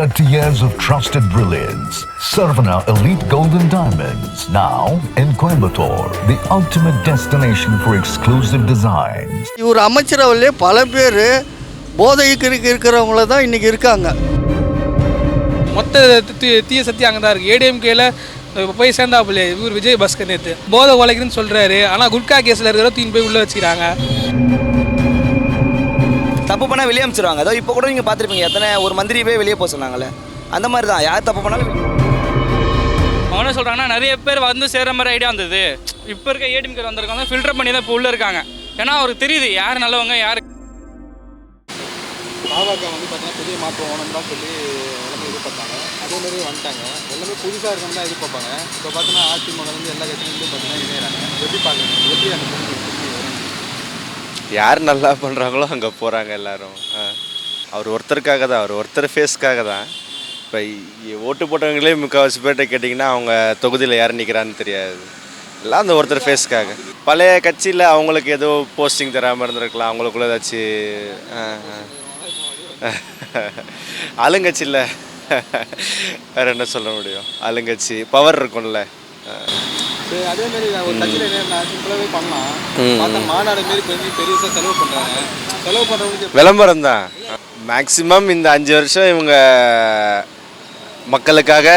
30 years of trusted brilliance. Sarvana Elite Golden Diamonds, now in Coimbatore, the ultimate destination for exclusive designs. இவர் அமைச்சரவையிலே பல பேர் போதைக்கு இருக்கிறவங்கள தான் இன்றைக்கி இருக்காங்க. மொத்த தீய சக்தி அங்கே தான் இருக்குது. ஏடிஎம்கேல போய் சேர்ந்தாப்புல இவர் விஜய் பாஸ்கர் நேற்று போதை உழைக்குதுன்னு சொல்கிறாரு. ஆனால் குட்கா கேஸில் இருக்கிற தூக்கி போய் உள்ளே வச்சுக்கிறாங்க. தப்பு பண்ணால் வெளியே அனுப்பிச்சிடுவாங்க. அதோ இப்போ கூட நீங்கள் பார்த்துருப்பீங்க, எத்தனை ஒரு மந்திரி போய் வெளியே போக சொன்னாங்களே, அந்த மாதிரி தான் யார் தப்பு பண்ணாலும். அவங்க என்ன சொல்கிறாங்கன்னா, நிறைய பேர் வந்து சேர்கிற மாதிரி ஐடியா வந்தது. இப்போ இருக்க ஏடிஎம்கே வந்திருக்காங்க, ஃபில்டர் பண்ணி தான் இப்போ உள்ளே இருக்காங்க. ஏன்னா அவருக்கு தெரியுது யார் நல்லவங்க யார். பாமக வந்து பார்த்தீங்கன்னா புதிய மாற்றம் வேணும்னு தான் சொல்லி எல்லாமே எதிர்பார்த்தாங்க. அதேமாதிரி வந்துட்டாங்க, எல்லாமே புதுசாக இருக்கணும் தான் எதிர்பார்ப்பாங்க. இப்போ பார்த்தீங்கன்னா அதிமுகலேருந்து எல்லா கட்சியிலேருந்து பார்த்தீங்கன்னா இணையிறாங்க. எப்படி பார்க்குறீங்க? எப்படி அந்த யார் நல்லா பண்ணுறாங்களோ அங்கே போகிறாங்க எல்லோரும். அவர் ஒருத்தருக்காக தான், அவர் ஒருத்தர் ஃபேஸ்க்காக தான். இப்போ ஓட்டு போட்டவங்களே முக்கால்வாசி பேர்கிட்ட கேட்டிங்கன்னா அவங்க தொகுதியில் யார் நிற்கிறான்னு தெரியாது. எல்லாம் அந்த ஒருத்தர் ஃபேஸ்க்காக. பழைய கட்சியில் அவங்களுக்கு ஏதோ போஸ்டிங் தராமல் இருந்திருக்கலாம், அவங்களுக்குள்ள ஏதாச்சும் ஆளுங்கட்சியில் வேறு என்ன சொல்ல முடியும். ஆளுங்கட்சி பவர் இருக்கும்ல. அதேமாரி ஒரு கட்சியில் என்ன சிம்பிளாகவே பண்ணலாம். பார்த்தா மாநாடு மாரி பெருசாக செலவு பண்ணுறாங்க. செலவு பண்ணுறவங்களுக்கு விளம்பரம் தான் மேக்சிமம். இந்த 5 வருஷம் இவங்க மக்களுக்காக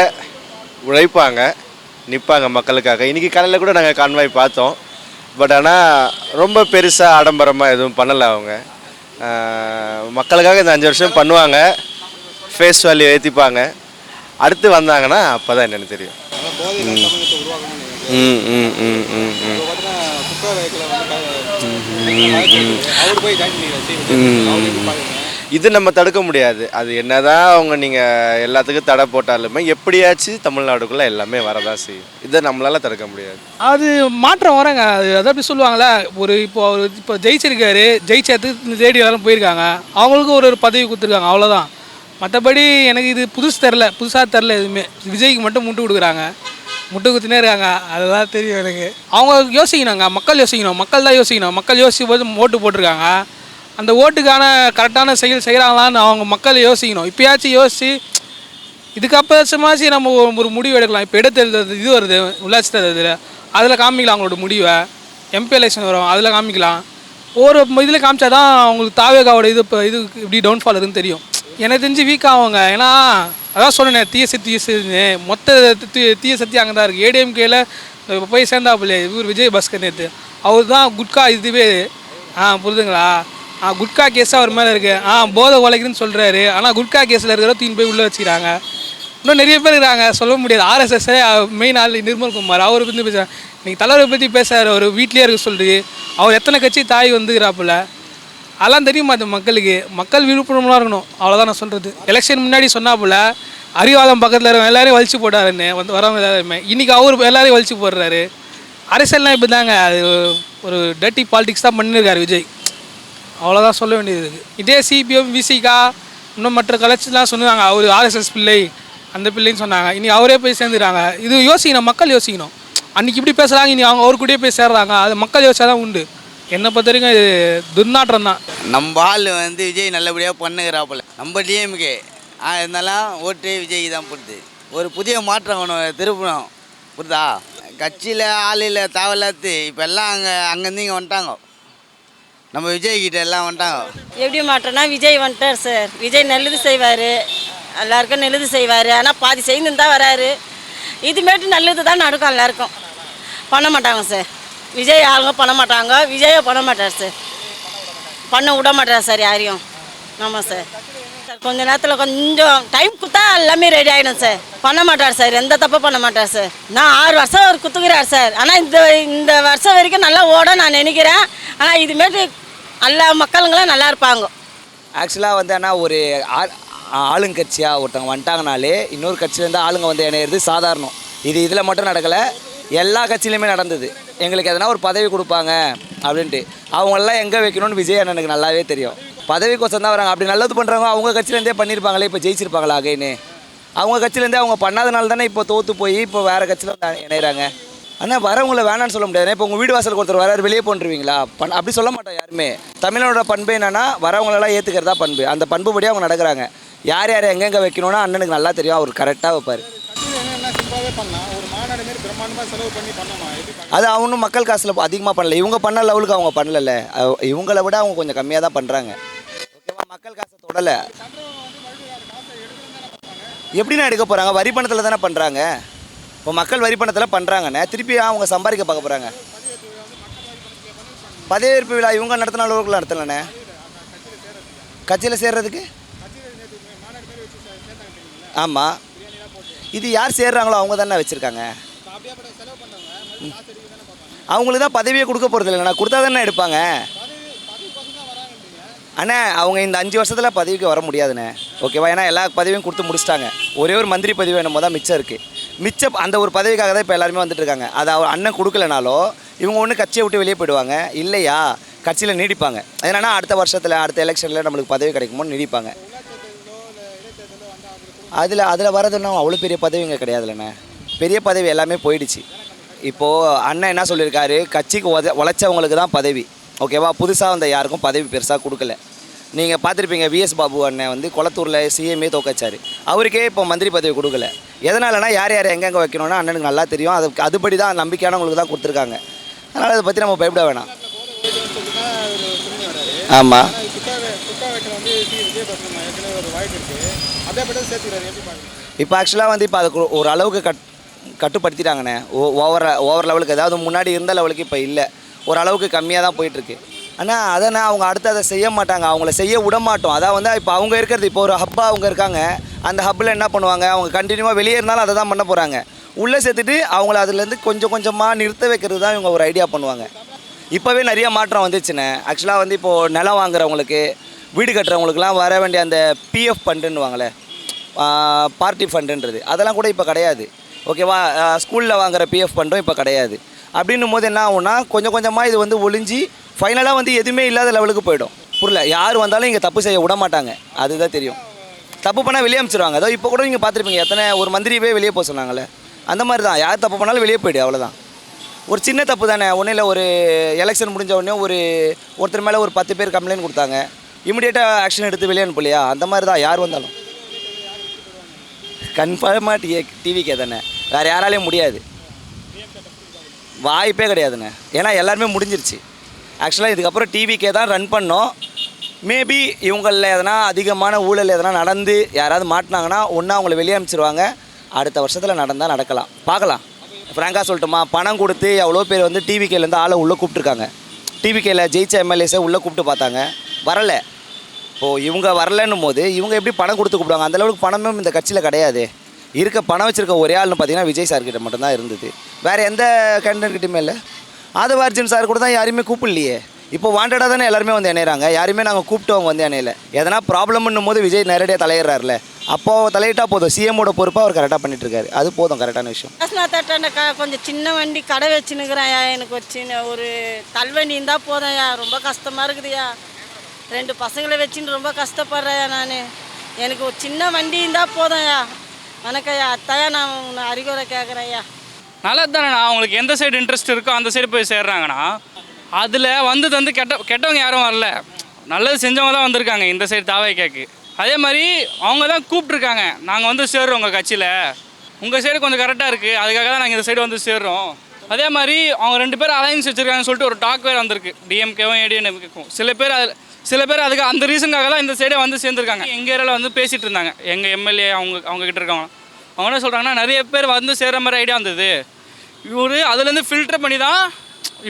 உழைப்பாங்க, நிற்பாங்க மக்களுக்காக. இன்றைக்கி காலையில் கூட நாங்கள் கான்வாய் பார்த்தோம். பட் ஆனால் ரொம்ப பெருசாக ஆடம்பரமாக எதுவும் பண்ணலை. அவங்க மக்களுக்காக இந்த 5 வருஷம் பண்ணுவாங்க, ஃபேஸ் வேல்யூ ஏற்றிப்பாங்க. அடுத்து வந்தாங்கன்னா அப்போ தான் என்னென்னு தெரியும். இது நம்ம தடுக்க முடியாது. அது என்னதான் அவங்க நீங்கள் எல்லாத்துக்கும் தடை போட்டாலுமே எப்படியாச்சும் தமிழ்நாடுக்குள்ளே எல்லாமே வரதான் செய்யும். இதை நம்மளால தடுக்க முடியாது. அது மாற்றம் வரங்க. அது அப்படி சொல்லுவாங்களே, இப்போ ஜெயிச்சிருக்காரு, ஜெயிச்சதுக்கு தேடி எல்லாரும் போயிருக்காங்க, அவங்களுக்கு ஒரு பதவி கொடுத்துருக்காங்க, அவ்வளோதான். மற்றபடி எனக்கு இது புதுசாக தெரில. எதுவுமே விஜய்க்கு மட்டும் முட்டு கொடுக்குறாங்க, முட்டு குத்தினே இருக்காங்க. அதுதான் தெரியும் எனக்கு. அவங்க யோசிக்கணுங்க, மக்கள் யோசிக்கணும். மக்கள் தான் யோசிக்கணும். மக்கள் யோசிக்கும் போது ஓட்டு போட்டிருக்காங்க. அந்த ஓட்டுக்கான கரெக்டான செயல் செய்கிறாங்களான்னு அவங்க மக்கள் யோசிக்கணும். இப்போயாச்சும் யோசித்து இதுக்கப்புறமாச்சு நம்ம ஒரு முடிவு எடுக்கலாம். இப்போ இடைத்தேர்தல் இது வருது, உள்ளாட்சி தேர்தல், அதில் காமிக்கலாம் அவங்களோட முடிவை. எம்பி எலெக்ஷன் வரும், அதில் காமிக்கலாம். ஒரு இதில் காமிச்சா தான் அவங்களுக்கு தாவேகாவோட இது இப்படி டவுன்ஃபால் இருக்குன்னு தெரியும். எனக்கு தெரிஞ்சு வீக் ஆகுங்க. ஏன்னா அதான் சொன்னேன், தீய சக்தி மொத்த தீய சக்தி அங்கே தான் இருக்குது. ஏடிஎம்கேல போய் சேர்ந்தாப்புல இவர் விஜய் பாஸ்கர் நேற்று அவர் தான் குட்கா இதுவே புரிதுங்களா. குட்கா கேஸாக அவர் மேலே இருக்குது. போதை உழைக்குதுன்னு சொல்கிறாரு. ஆனால் குட்கா கேஸில் இருக்கிற தூக்கி போய் உள்ளே வச்சுக்கிறாங்க. இன்னும் நிறைய பேர் இருக்கிறாங்க, சொல்ல முடியாது. RSS மெயின் ஆள் நிர்மல்குமார், அவரை பற்றி பேசுகிறார். இன்றைக்கி தலைவரை பற்றி பேசுகிறார், அவர் வீட்லேயே இருக்க சொல்லிட்டு. அவர் எத்தனை கட்சி தாய் வந்துக்கிறாப்புல, அதெல்லாம் தெரியுமா அது மக்களுக்கு. மக்கள் விழுப்புணர்வுலாம் இருக்கணும், அவ்வளோதான் நான் சொல்கிறது. எலெக்ஷன் முன்னாடி சொன்னாப்புல அறிவாளம் பக்கத்தில் இருக்க எல்லாரையும் வலிச்சு போட்டாருன்னு வரவங்க எல்லாருமே. இன்றைக்கி அவர் எல்லாரையும் வலிச்சு போடுறாரு. அரசியல்லாம் இப்படி தாங்க, அது ஒரு டர்ட்டி பாலிடிக்ஸ் தான் பண்ணியிருக்காரு விஜய், அவ்வளோதான் சொல்ல வேண்டியது. இதே சிபிஎம் விசிகா இன்னும் மற்ற கட்சிலாம் சொன்னாங்க அவர் RSS பிள்ளை அந்த பிள்ளைன்னு சொன்னாங்க. இனி அவரே போய் சேர்ந்துக்கிறாங்க. இது யோசிக்கணும், மக்கள் யோசிக்கணும். அன்றைக்கி இப்படி பேசுகிறாங்க, இனி அவங்க அவர் கூடயே போய் சேர்றாங்க. அது மக்கள் யோசிச்சா தான் உண்டு. என்னை பொறுத்த வரைக்கும் இது துர்நாற்றம் தான். நம்ம ஆள் வந்து விஜய் நல்லபடியாக பண்ணுகிறாப்புல. நம்ம டிஎம்கே இருந்தாலும் ஓட்டு விஜய் தான் போடுது. ஒரு புதிய மாற்றம் ஒன்று திருப்பணும், புரிதா. கட்சியில் ஆள் இல்லை தேவையில்லாத்து. இப்போ எல்லாம் அங்கேருந்து இங்கே வந்துட்டாங்க, நம்ம விஜய்கிட்ட எல்லாம் வந்துட்டாங்க. எப்படி மாற்றம்னா விஜய் வந்துட்டார் சார். விஜய் நல்லது செய்வார், எல்லாருக்கும் நல்லது செய்வார். ஆனால் பாதி செய்து தான் வராரு. இதுமேட்டு நல்லது தான் நடக்கும். எல்லாருக்கும் பண்ண மாட்டாங்க சார். விஜய் ஆளுங்க பண்ண மாட்டாங்க, விஜயை பண்ண மாட்டார் சார். பண்ண விட மாட்டார் சார் யாரையும். ஆமாம் சார். கொஞ்ச நேரத்தில் கொஞ்சம் டைம் கொடுத்தா எல்லாமே ரெடி ஆகிடும் சார். பண்ண மாட்டார் சார், எந்த தப்பும் பண்ண மாட்டார் சார். நான் 6 வருஷம் அவர் குத்துக்கிறார் சார். ஆனால் இந்த வருஷம் வரைக்கும் நல்லா ஓட நான் நினைக்கிறேன். ஆனால் இதுமாரி எல்லா மக்களுங்களும் நல்லா இருப்பாங்க. ஆக்சுவலாக வந்து ஆனால் ஒரு ஆளுங்கட்சியாக ஒருத்தவங்க வந்துட்டாங்கனாலே இன்னொரு கட்சியிலேருந்து ஆளுங்க வந்து இணையிறது சாதாரணம். இதில் மட்டும் நடக்கலை, எல்லா கட்சியிலையுமே நடந்தது. எங்களுக்கு எதனா ஒரு பதவி கொடுப்பாங்க அப்படின்ட்டு அவங்களெல்லாம் எங்கே வைக்கணும்னு விஜய் அண்ணனுக்கு நல்லாவே தெரியும். பதவிக்கோசம் தான் வராங்க. அப்படி நல்லது பண்ணுறவங்க அவங்க கட்சியிலேருந்தே பண்ணியிருப்பாங்களே, இப்போ ஜெயிச்சிருப்பாங்களா அகைன்னு. அவங்க கட்சியிலேருந்தே அவங்க பண்ணாதனால தானே இப்போ தோற்று போய் இப்போ வேறு கட்சியில் வந்து இணைகிறாங்க. ஆனால் வரவங்களை வேணான்னு சொல்ல முடியாது. இப்போ உங்கள் வீடு வாசலுக்கு ஒருத்தர் வராரு, வெளியே போன்றுவீங்களா? அப்படி சொல்ல மாட்டோம் யாருமே. தமிழனோட பண்பு என்னென்னா வரவங்களெல்லாம் ஏற்றுக்கிறதா பண்பு. அந்த பண்புபடியாக அவங்க நடக்கிறாங்க. யார் யார் எங்கெங்கே வைக்கணும்னா அண்ணனுக்கு நல்லா தெரியும், அவர் கரெக்டாக வைப்பார். என்ன சிம்பிளாகவே பண்ணலாம், ஒரு மாநாடு மாரி பிரம்மாண்டமாக செலவு பண்ணி பண்ணமா, எப்படி அது அவனும் மக்கள் காசில் அதிகமாக பண்ணல, இவங்க பண்ண லெவலுக்கு அவங்க பண்ணல, இவங்கள விட அவங்க கொஞ்சம் கம்மியாக தான் பண்ணுறாங்க. ஓகேவா, மக்கள் காசை தொடலை. எப்படின்னா எடுக்க போகிறாங்க, வரி பணத்தில் தானே பண்ணுறாங்க. இப்போ மக்கள் வரி பணத்தில் பண்ணுறாங்கண்ணே, திருப்பி அவங்க சம்பாதிக்க பார்க்க போகிறாங்க. பதவியேற்பு விழா இவங்க நடத்தின அளவுக்குலாம் நடத்தலைண்ணே. கட்சியில் சேர்றதுக்கு ஆமாம், இது யார் சேர்றாங்களோ அவங்க தானே வச்சுருக்காங்க. அவங்களுக்கு தான் பதவியே கொடுக்க போகிறது இல்லைண்ணா, கொடுத்தா தானே எடுப்பாங்க. அண்ணா அவங்க இந்த 5 வருஷத்தில் பதவிக்கு வர முடியாதுண்ணே. ஓகேவா, ஏன்னா எல்லா பதவியும் கொடுத்து முடிச்சிட்டாங்க. ஒரே ஒரு மந்திரி பதவி என்னமோ தான் மிச்சம் இருக்குது. மிச்சம் அந்த ஒரு பதவிக்காக தான் இப்போ எல்லாருமே வந்துட்டு இருக்காங்க. அதை அவர் அண்ணன் கொடுக்கலனாலோ இவங்க ஒன்று கட்சியை விட்டு வெளியே போயிடுவாங்க, இல்லையா கட்சியில் நீடிப்பாங்க. என்னன்னா அடுத்த வருஷத்தில் அடுத்த எலெக்ஷனில் நம்மளுக்கு பதவி கிடைக்குமோன்னு நீடிப்பாங்க. அதில் வரதுன்னா அவ்வளோ பெரிய பதவிங்க கிடையாதுல்லண்ணே. பெரிய பதவி எல்லாமே போயிடுச்சு. இப்போது அண்ணன் என்ன சொல்லியிருக்காரு, கட்சிக்கு உழைச்சவங்களுக்கு தான் பதவி. ஓகேவா, புதுசாக வந்த யாருக்கும் பதவி பெருசாக கொடுக்கல. நீங்கள் பார்த்துருப்பீங்க, விஎஸ் பாபு அண்ணன் வந்து கொளத்தூரில் சிஎம்ஏ தோக்கச்சார், அவருக்கே இப்போ மந்திரி பதவி கொடுக்கல. எதனாலனா யார் யார் எங்கெங்கே வைக்கணும்னா அண்ணனுக்கு நல்லா தெரியும், அதுபடி தான் நம்பிக்கையானவங்களுக்கு தான் கொடுத்துருக்காங்க. அதனால் அதை பற்றி நம்ம பயப்பட வேணாம். ஆமாம், இப்போ ஆக்சுவலாக வந்து இப்போ அதுக்கு ஒரு அளவுக்கு கட்டுப்படுத்திட்டாங்கண்ணே. ஓவர் லெவலுக்கு, அதாவது முன்னாடி இருந்த லெவலுக்கு இப்போ இல்லை, ஒரு அளவுக்கு கம்மியாக தான் போயிட்டுருக்கு. ஆனால் அதனா அவங்க அடுத்து அதை செய்ய மாட்டாங்க, அவங்கள செய்ய விட மாட்டோம். அதான் வந்து இப்போ அவங்க இருக்கிறது, இப்போ ஒரு ஹப்பாக அவங்க இருக்காங்க, அந்த ஹப்பில் என்ன பண்ணுவாங்க, அவங்க கண்டினியூவாக வெளியே இருந்தாலும் அதை தான் பண்ண போகிறாங்க. உள்ளே சேர்த்துட்டு அவங்கள அதுலேருந்து கொஞ்சம் கொஞ்சமாக நிறுத்த வைக்கிறது தான் இவங்க ஒரு ஐடியா பண்ணுவாங்க. இப்போவே நிறைய மாற்றம் வந்துச்சுண்ணே. ஆக்சுவலாக வந்து இப்போது நிலம் வாங்குறவங்களுக்கு, வீடு கட்டுறவங்களுக்குலாம் வர வேண்டிய அந்த பிஎஃப் ஃபண்டுன்னுவாங்களே, பார்ட்டி ஃபண்டுன்றது, அதெல்லாம் கூட இப்போ கிடையாது. ஓகேவா, ஸ்கூலில் வாங்குகிற பிஎஃப் ஃபண்டும் இப்போ கிடையாது. அப்படின்னும் போது என்ன ஆகும்னா கொஞ்சம் கொஞ்சமாக இது வந்து ஒழிஞ்சி ஃபைனலாக வந்து எதுவுமே இல்லாத லெவலுக்கு போயிடும். புரியல, யார் வந்தாலும் இங்கே தப்பு செய்ய விட மாட்டாங்க, அதுதான் தெரியும். தப்பு பண்ணால் வெளியே அனுப்பிச்சிடுவாங்க. அதோ இப்போ கூட நீங்கள் பார்த்துருப்பீங்க, எத்தனை ஒரு மந்திரியே வெளியே போக சொன்னாங்களே, அந்த மாதிரி தான். யார் தப்பு பண்ணாலும் வெளியே போய்டு, அவ்வளோதான். ஒரு சின்ன தப்பு தானே, ஒன்றும் இல்லை. ஒரு எலெக்ஷன் முடிஞ்ச உடனே ஒருத்தர் மேலே ஒரு 10 பேர் கம்ப்ளைண்ட் கொடுத்தாங்க, இமிடியேட்டாக ஆக்ஷன் எடுத்து வெளியே அனுப்பலையா, அந்த மாதிரி தான் யார் வந்தாலும். கன்ஃபார்மாக டிவிக்கே தானே, வேறு யாராலையும் முடியாது, வாய்ப்பே கிடையாதுண்ணே. ஏன்னா எல்லாருமே முடிஞ்சிருச்சு. ஆக்சுவலாக இதுக்கப்புறம் டிவிக்கே தான் ரன் பண்ணோம். மேபி இவங்களில் எதனா அதிகமான ஊழல் எதனா நடந்து யாராவது மாட்டினாங்கன்னா ஒன்றா அவங்கள வெளியே அனுப்பிச்சிருவாங்க. அடுத்த வருஷத்தில் நடந்தால் நடக்கலாம், பார்க்கலாம். ஃப்ராங்காக சொல்லட்டுமா, பணம் கொடுத்து எவ்வளோ பேர் வந்து டிவிகேலேருந்து ஆளை உள்ளே கூப்பிட்ருக்காங்க. டிவிகேயில் ஜெயிச்ச எம்எல்ஏஸை உள்ளே கூப்பிட்டு பார்த்தாங்க, வரலை. இப்போது இவங்க வரலன்னும் போது இவங்க எப்படி பணம் கொடுத்து கூப்பிடுவாங்க? அந்தளவுக்கு பணமும் இந்த கட்சியில் கிடையாது. இருக்க பணம் வச்சுருக்க ஒரே ஆள்னு பார்த்தீங்கன்னா விஜய் சார்கிட்ட மட்டும்தான் இருந்தது, வேறு எந்த கேண்டிடேட்கிட்டையுமே இல்லை. ஆதவார்ஜுன் சார் கூட தான் யாருமே கூப்பிடலையே. இப்போ வாண்டடாக தானே எல்லாருமே வந்து இணையிறாங்க, யாருமே நாங்கள் கூப்பிட்டவங்க வந்து இணையில. எதனா ப்ராப்ளம்னும் போது விஜய் நேரடியாக தலையிடுறாருல, அப்போது தலையிட்டால் போதும். சிஎம்மோட பொறுப்பாக அவர் கரெக்டாக பண்ணிட்டு இருக்காரு, அது போதும், கரெக்டான விஷயம். கொஞ்சம் சின்ன வண்டி கடை வச்சுன்னுக்குறேன்யா, எனக்கு ஒரு சின்ன ஒரு தள்வண்டி இருந்தால் போதும்யா, ரொம்ப கஷ்டமாக இருக்குதுயா. 2 பசங்களை வச்சுன்னு ரொம்ப கஷ்டப்படுறேயா நான். எனக்கு ஒரு சின்ன வண்டி இருந்தால் போதும்யா. வணக்கம்யா, அத்தையா நான் உன்னை அறிகுறை கேட்குறேன்யா. நல்லது தானேண்ணா, அவங்களுக்கு எந்த சைடு இன்ட்ரெஸ்ட் இருக்கோ அந்த சைடு போய் சேர்றாங்கன்னா, அதில் வந்து கெட்டவங்க யாரும் வரல, நல்லது செஞ்சவங்க தான் வந்திருக்காங்க இந்த சைடு தாவைக்காக்கு. அதே மாதிரி அவங்க தான் கூப்பிட்ருக்காங்க, நாங்கள் வந்து சேர்றோம் உங்கள் கட்சியில், உங்கள் சைடு கொஞ்சம் கரெக்டாக இருக்குது, அதுக்காக தான் நாங்கள் இந்த சைடு வந்து சேர்றோம். அதே மாதிரி அவங்க 2 பேர் அலைன்ஸ் வச்சுருக்காங்கன்னு சொல்லிட்டு ஒரு டாக் வேறு வந்திருக்கு, டிஎம்கேவும் ஏடிஎம்கேக்கும். சில பேர் அதுக்கு அந்த ரீசனுக்காக தான் இந்த சைடே வந்து சேர்ந்துருக்காங்க. எங்கள் ஏரியாவில் வந்து பேசிகிட்டு இருந்தாங்க, எங்கள் எம்எல்ஏ அவங்க கிட்ட இருக்கவங்க. அவங்க என்ன சொல்கிறாங்கன்னா, நிறைய பேர் வந்து சேர்கிற மாதிரி ஐடியா வந்தது, இவர் அதுலேருந்து ஃபில்டர் பண்ணி தான்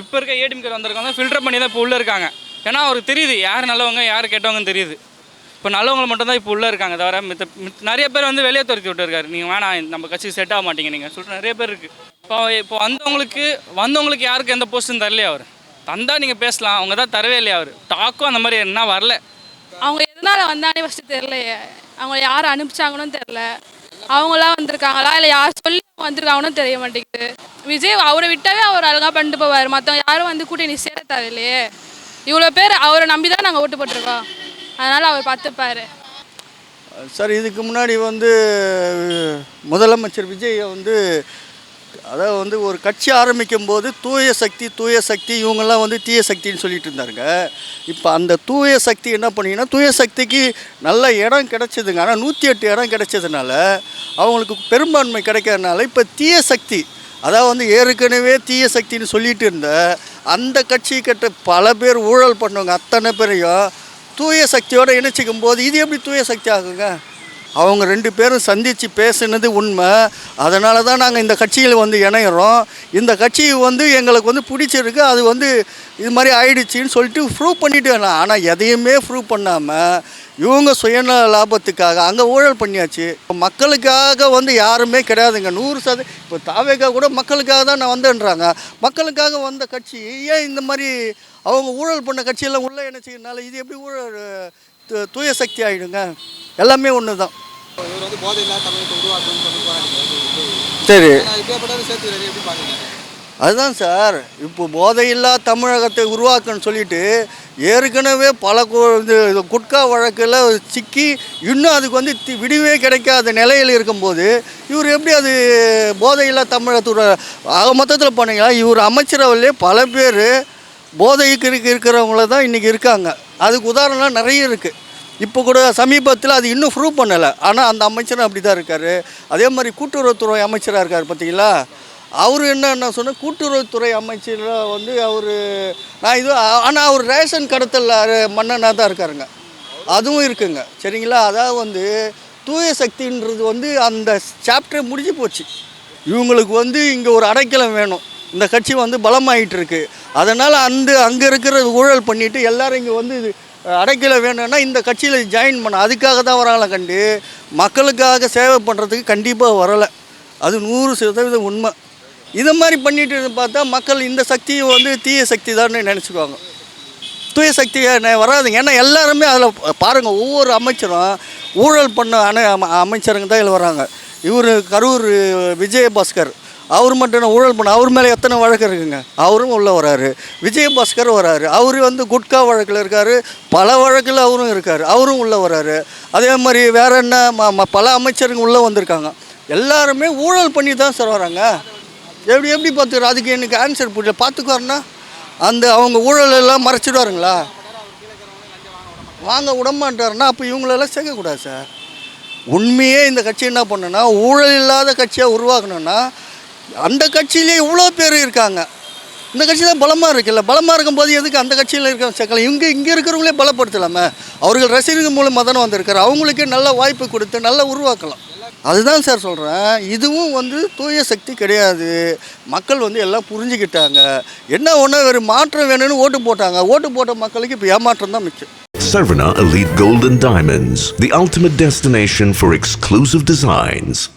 இப்போ இருக்க ஏடிஎம்கே வந்திருக்காங்க, ஃபில்டர் பண்ணி தான் இப்போ உள்ளே இருக்காங்க. ஏன்னா அவருக்கு தெரியுது யார் நல்லவங்க யார் கெட்டவங்கன்னு தெரியுது. இப்போ நல்லவங்க மட்டும்தான் இப்போ உள்ளே இருக்காங்க, தவிர நிறைய பேர் வந்து வெளியே துரத்தி விட்டுருக்காரு. நீங்கள் வேணாம், நம்ம கட்சி செட் ஆக மாட்டீங்க நீங்கள் சொல்லிட்டு நிறைய பேர் இருக்குது. இப்போ வந்தவங்களுக்கு யாருக்கு எந்த போஸ்ட்டும் தரலையே, அவர் தந்தால் நீங்கள் பேசலாம், அவங்க தான் தரவே இல்லையா. அவர் டாக்கும் அந்த மாதிரி என்ன வரல. அவங்க எதனால் வந்தானே ஃபஸ்ட்டு தெரிலையே, அவங்க யார் அனுப்பிச்சாங்கன்னு தெரில, அவங்களாம் வந்திருக்காங்களா இல்லை யார் சொல்லி வந்திருக்காங்கன்னு தெரிய மாட்டேங்குது. விஜய் அவரை விட்டாவே அவர் அழகாக பண்ணிட்டு போவார், மற்றவங்க யாரும் வந்து கூட்டணி சேர தேவையில்லையே. இவ்வளோ பேர் அவரை நம்பி தான் நாங்கள் ஓட்டு போட்டிருக்கோம், அதனால் அவர் பார்த்துப்பார். சார், இதுக்கு முன்னாடி வந்து முதலமைச்சர் விஜயை வந்து அதாவது வந்து ஒரு கட்சி ஆரம்பிக்கும் போது தூய சக்தி இவங்கெல்லாம் வந்து தீய சக்தின்னு சொல்லிட்டு இருந்தாருங்க. இப்போ அந்த தூய சக்தி என்ன பண்ணிங்கன்னா, தூய சக்திக்கு நல்ல இடம் கிடச்சிதுங்க. ஆனால் 108 இடம் கிடச்சதுனால அவங்களுக்கு பெரும்பான்மை கிடைக்கிறதுனால இப்போ தீய சக்தி, அதாவது வந்து ஏற்கனவே தீய சக்தின்னு சொல்லிட்டு இருந்த அந்த கட்சி கிட்ட பல பேர் ஊழல் பண்ணவங்க அத்தனை பேரையும் தூய சக்தியோடு இணைச்சிக்கும் போது இது எப்படி தூய சக்தி ஆகுங்க? அவங்க 2 பேரும் சந்தித்து பேசுனது உண்மை. அதனால தான் நாங்கள் இந்த கட்சியில் வந்து இணையிறோம். இந்த கட்சி வந்து எங்களுக்கு வந்து பிடிச்சிருக்கு, அது வந்து இது மாதிரி ஆயிடுச்சின்னு சொல்லிட்டு ப்ரூவ் பண்ணிட்டு வேணாம். ஆனால் எதையுமே ப்ரூவ் பண்ணாமல் இவங்க சுயநல லாபத்துக்காக அங்கே ஊழல் பண்ணியாச்சு. மக்களுக்காக வந்து யாருமே கிடையாதுங்க. 100% இப்போ தாவேகா கூட மக்களுக்காக தான் நான் வந்தேன்றாங்க. மக்களுக்காக வந்த கட்சி ஏன் இந்த மாதிரி அவங்க ஊழல் பண்ண கட்சியெல்லாம் உள்ளே இணைச்சிக்கிறதுனால இது எப்படி ஊழல் தூய சக்தி ஆகிடுங்க? எல்லாமே ஒன்று தான். இவர் வந்து போதை இல்லாத தமிழகத்தை உருவாக்கணும்னு சொல்லி போராடினாரு. சரி, இப்படியாப்பட்டவர் சேர்த்துக்கிறாரு, எப்படி பார்க்குறீங்க? அதுதான் சார். இப்போ போதையில்லா தமிழகத்தை உருவாக்குன்னு சொல்லிட்டு ஏற்கனவே பல இது குட்கா வழக்கில் சிக்கி இன்னும் அதுக்கு வந்து விடிவே கிடைக்காத நிலையில் இருக்கும்போது இவர் எப்படி அது போதையில்லா தமிழகத்தோட ஆக மொத்தத்தில் பண்ணீங்களா? இவர் அமைச்சரவையிலே பல பேர் போதைக்கு இருக்கிறவங்கள தான் இன்றைக்கி இருக்காங்க. அதுக்கு உதாரணம் நிறைய இருக்குது. இப்போ கூட சமீபத்தில் அது இன்னும் ப்ரூவ் பண்ணலை. ஆனால் அந்த அமைச்சரும் அப்படி தான் இருக்கார். அதே மாதிரி கூட்டுறவுத்துறை அமைச்சராக இருக்கார் பார்த்தீங்களா? அவர் என்ன சொன்னால் கூட்டுறவுத்துறை அமைச்சராக வந்து அவர் நான் இது, ஆனால் அவர் ரேஷன் கடத்தல் மன்னனாக தான் இருக்காருங்க. அதுவும் இருக்குங்க. சரிங்களா? அதாவது வந்து தூய சக்தின்றது வந்து அந்த சாப்டரே முடிஞ்சு போச்சு. இவங்களுக்கு வந்து இங்கே ஒரு அடைக்கலம் வேணும். இந்த கட்சி வந்து பலமாயிட்டு இருக்கு. அதனால் அங்கே இருக்கிற ஊழல் பண்ணிவிட்டு எல்லோரும் இங்கே வந்து இது அடைக்கல வேணும்னா இந்த கட்சியில் ஜாயின் பண்ண அதுக்காக தான் வராங்களே கண்டு மக்களுக்காக சேவை பண்ணுறதுக்கு கண்டிப்பாக வரலை. அது 100% உண்மை. இதை மாதிரி பண்ணிட்டு பார்த்தா மக்கள் இந்த சக்தியை வந்து தீய சக்தி தான் நினச்சிக்குவாங்க. தூய சக்தி வராதுங்க. ஏன்னா எல்லாருமே அதில் பாருங்கள், ஒவ்வொரு அமைச்சரும் ஊழல் பண்ண அமைச்சருங்க தான் இதில் வராங்க. இவர் கரூர் விஜயபாஸ்கர் அவர் மட்டும் ஊழல் பண்ண, அவர் மேலே எத்தனை வழக்கு இருக்குங்க, அவரும் உள்ளே வராரு. விஜயபாஸ்கர் வராரு, அவர் வந்து குட்கா வழக்கில் இருக்கார், பல வழக்கில் அவரும் இருக்கார், அவரும் உள்ளே வராரு. அதே மாதிரி வேறு என்ன பல அமைச்சருங்க உள்ளே வந்திருக்காங்க. எல்லாருமே ஊழல் பண்ணி தான் சார் வராங்க. எப்படி பார்த்துக்கிறோம்? அதுக்கு எனக்கு ஆன்சர் புரியல. பார்த்துக்குவாருன்னா அந்த அவங்க ஊழல் எல்லாம் மறைச்சிடுவாருங்களா? வாங்க விடமாட்டாருன்னா அப்போ இவங்களெல்லாம் சேர்க்கக்கூடாது சார். உண்மையே இந்த கட்சி என்ன பண்ணுன்னா, ஊழல் இல்லாத கட்சியாக உருவாக்கணுன்னா அந்த கட்சியிலே இவ்வளோ பேர் இருக்காங்க. இந்த கட்சி தான் பலமாக இருக்குல்ல. பலமாக இருக்கும்போது எதுக்கு அந்த கட்சியில் இருக்க சேர்க்கலாம்? இங்கே இருக்கிறவங்களே பலப்படுத்தலாமே. அவர்கள் ரசிகர்கள் மூலமாக தானே வந்திருக்காரு. அவங்களுக்கே நல்ல வாய்ப்பு கொடுத்து நல்லா உருவாக்கலாம். அதுதான் சார் சொல்கிறேன். இதுவும் வந்து தூய சக்தி கிடையாது. மக்கள் வந்து எல்லாம் புரிஞ்சுக்கிட்டாங்க. என்ன ஒன்று வேறு மாற்றம் வேணும்னு ஓட்டு போட்டாங்க. ஓட்டு போட்ட மக்களுக்கு இப்போ ஏமாற்றம் தான் மிச்சம். Sarvana Elite Gold and Diamonds, the ultimate destination for exclusive designs.